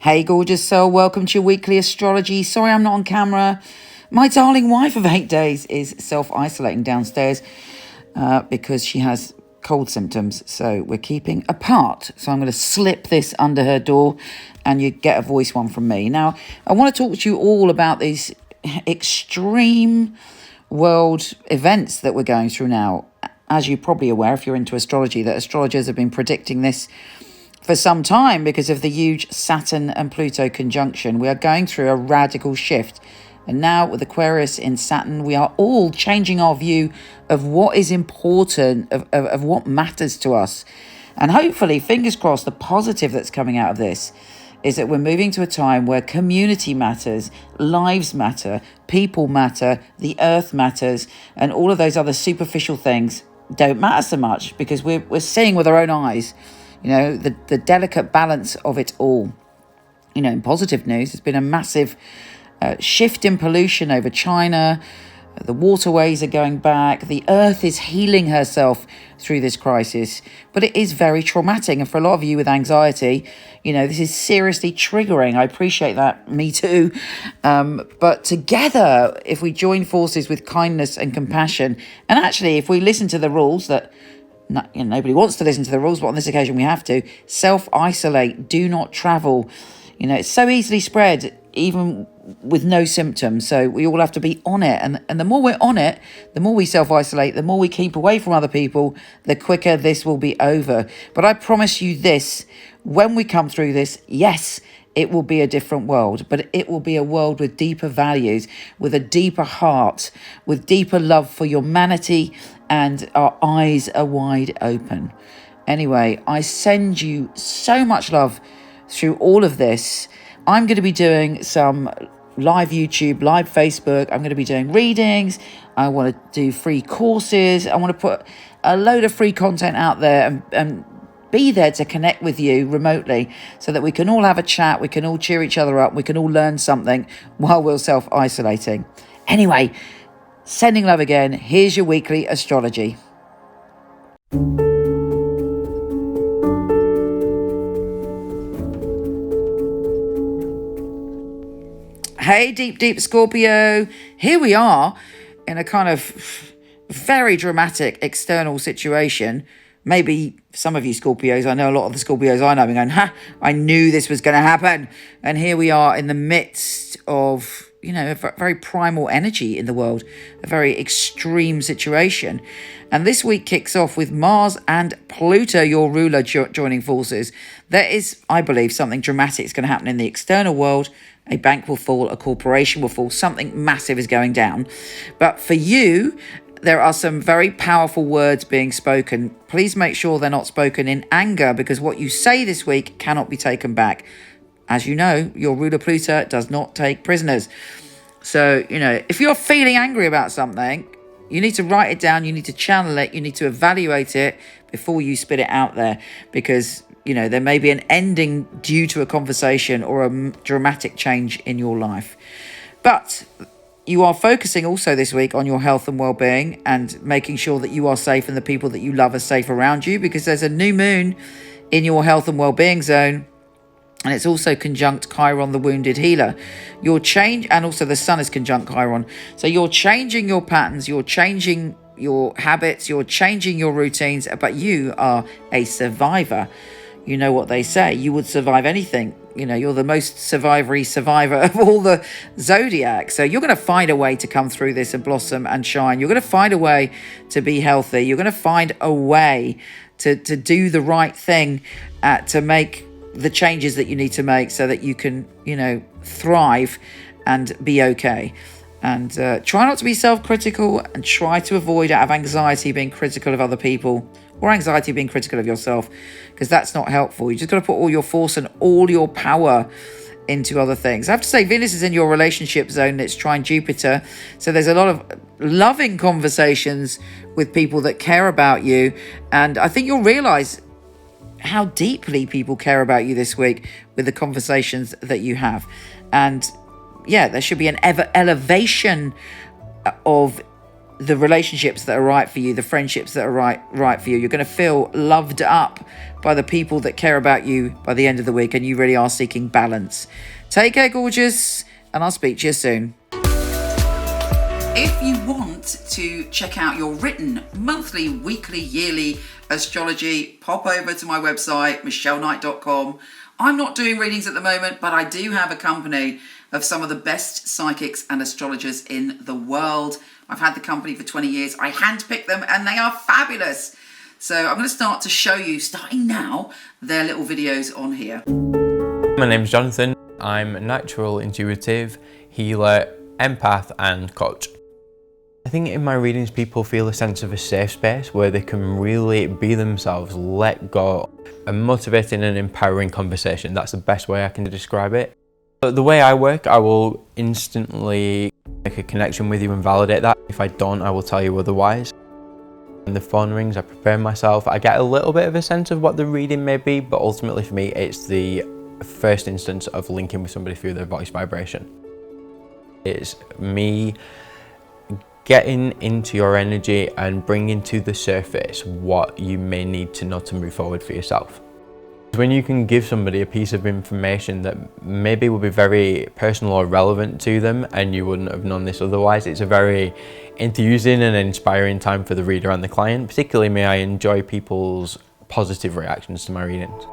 Hey gorgeous soul, welcome to your weekly astrology. Sorry I'm not on camera. My darling wife of 8 days is self-isolating downstairs because she has cold symptoms. So we're keeping apart. So I'm going to slip this under her door and you get a voice one from me. Now, I want to talk to you all about these extreme world events that we're going through now. As you're probably aware, if you're into astrology, that astrologers have been predicting this for some time because of the huge Saturn and Pluto conjunction. We are going through a radical shift. And now with Aquarius in Saturn, we are all changing our view of what is important, of what matters to us. And hopefully, fingers crossed, the positive that's coming out of this is that we're moving to a time where community matters, lives matter, people matter, the earth matters, and all of those other superficial things don't matter so much because we're seeing with our own eyes, you know, the delicate balance of it all. You know, in positive news, there's been a massive shift in pollution over China. The waterways are going back. The earth is healing herself through this crisis. But it is very traumatic. And for a lot of you with anxiety, you know, this is seriously triggering. I appreciate that. Me too. But together, if we join forces with kindness and compassion, and actually, if we listen to the rules that nobody wants to listen to the rules, but on this occasion we have to. Self-isolate, do not travel. You know, it's so easily spread, even with no symptoms. So we all have to be on it. And the more we're on it, the more we self-isolate, the more we keep away from other people, the quicker this will be over. But I promise you this, when we come through this, yes, it will be a different world, but it will be a world with deeper values, with a deeper heart, with deeper love for humanity, and our eyes are wide open. Anyway, I send you so much love through all of this. I'm going to be doing some live YouTube, live Facebook. I'm going to be doing readings. I want to do free courses. I want to put a load of free content out there and be there to connect with you remotely so that we can all have a chat, we can all cheer each other up, we can all learn something while we're self-isolating. Anyway, sending love again. Here's your weekly astrology. Hey, deep Scorpio. Here we are in a kind of very dramatic external situation. Maybe some of you Scorpios, I know a lot of the Scorpios I know, are going, I knew this was going to happen. And here we are in the midst of, you know, a very primal energy in the world, a very extreme situation. And this week kicks off with Mars and Pluto, your ruler, joining forces. There is, I believe, something dramatic is going to happen in the external world. A bank will fall, a corporation will fall, something massive is going down. But for you, there are some very powerful words being spoken. Please make sure they're not spoken in anger, because what you say this week cannot be taken back. As you know, your ruler Pluto does not take prisoners. So, you know, if you're feeling angry about something, you need to write it down, you need to channel it, you need to evaluate it before you spit it out there, because, you know, there may be an ending due to a conversation or a dramatic change in your life. But you are focusing also this week on your health and well-being and making sure that you are safe and the people that you love are safe around you, because there's a new moon in your health and well-being zone. And it's also conjunct Chiron, the wounded healer. And also the sun is conjunct Chiron. So you're changing your patterns, you're changing your habits, you're changing your routines, but you are a survivor. You know what they say, you would survive anything. You know, you're the most survivor of all the zodiac. So you're going to find a way to come through this and blossom and shine. You're going to find a way to be healthy. You're going to find a way to do the right thing, to make the changes that you need to make so that you can, you know, thrive and be okay. And try not to be self-critical, and try to avoid, out of anxiety, being critical of other people, or anxiety being critical of yourself, because that's not helpful. You just got to put all your force and all your power into other things. I have to say, Venus is in your relationship zone, and it's trine Jupiter. So there's a lot of loving conversations with people that care about you. And I think you'll realize how deeply people care about you this week with the conversations that you have. And yeah, there should be an elevation of the relationships that are right for you, the friendships that are right for you. You're going to feel loved up by the people that care about you by the end of the week, and you really are seeking balance. Take care, gorgeous, and I'll speak to you soon. If you want to check out your written monthly, weekly, yearly astrology, pop over to my website, michelleknight.com. I'm not doing readings at the moment, but I do have a company of some of the best psychics and astrologers in the world. I've had the company for 20 years. I handpick them and they are fabulous. So I'm going to start to show you, starting now, their little videos on here. My name's Jonathan. I'm a natural intuitive, healer, empath and coach. I think in my readings people feel a sense of a safe space where they can really be themselves, let go, a motivating and empowering conversation. That's the best way I can describe it. But the way I work, I will instantly make a connection with you and validate that. If I don't, I will tell you otherwise. When the phone rings, I prepare myself. I get a little bit of a sense of what the reading may be, but ultimately for me, it's the first instance of linking with somebody through their voice vibration. It's me getting into your energy and bringing to the surface what you may need to know to move forward for yourself. When you can give somebody a piece of information that maybe will be very personal or relevant to them and you wouldn't have known this otherwise, it's a very enthusing and inspiring time for the reader and the client. Particularly me, I enjoy people's positive reactions to my readings.